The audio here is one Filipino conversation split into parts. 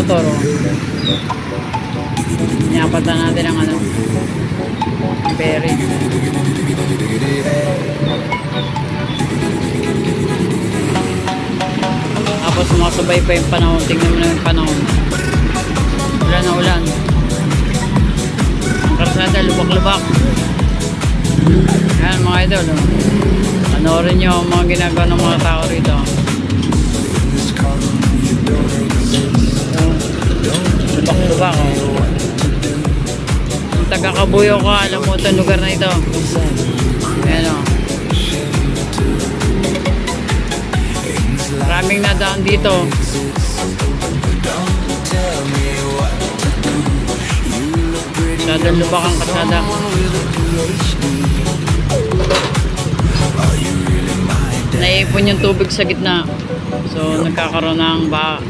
motor, oh. Inapatan natin ang ano, bearing. Tapos sumasabay pa yung panahon. Tingnan mo na yung panahon. Ulan na ulan. Ang karsada lubak-lubak. Ayan mga idol, oh. Panoorin nyo ang mga ginagawa ng mga tao rito. Lubak-lubak, oh. Kung taga-Kabuyaw ka, alam mo itong lugar na ito. Ayan, oh. Maraming nadaan dito. Masyadong lubak ang kasada. Naipon yung tubig sa gitna. So nagkakaroon ng baha.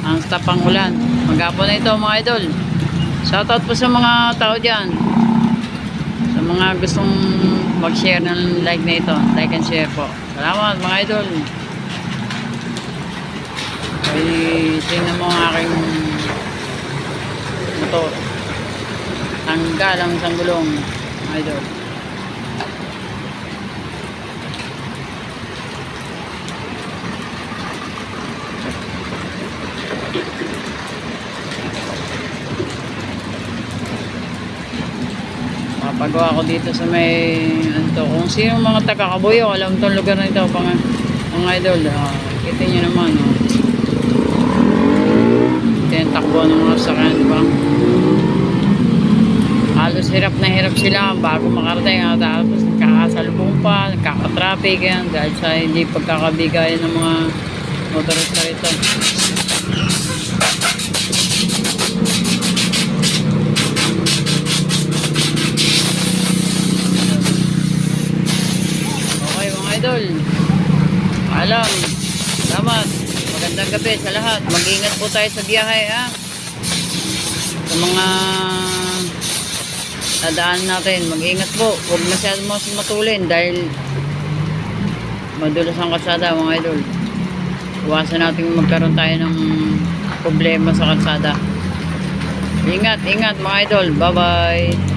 Ang tapang ulan. Maghapon na ito mga idol. Shoutout po sa mga tao dyan. Sa mga gustong mag-share ng like na ito. Like and share po. Salamat mga idol. Okay, tingnan mo ang aking motor. Tanggal ang isang gulong mga idol. Pagawa ko dito sa may ano, kung sino mga taga-Kabuyaw, alam tong lugar na ito mga idol. Kita nyo naman, oh. Ito yung takbo ng mga sakyan, diba? Halos hirap na hirap sila bago makarating, tapos nagkakasalubong pa, nagkakatraffic yan dahil sa hindi pagkakabigayan ng mga motorista rito. Idol, alam, salamat, magandang gabi sa lahat. Mag-ingat po tayo sa biyahe, ha? Sa mga nadaan natin, mag-ingat po. Huwag masyadong matulin dahil madulas ang kalsada mga idol. Iwasan natin magkaroon tayo ng problema sa kalsada. Ingat, ingat mga idol. Bye bye.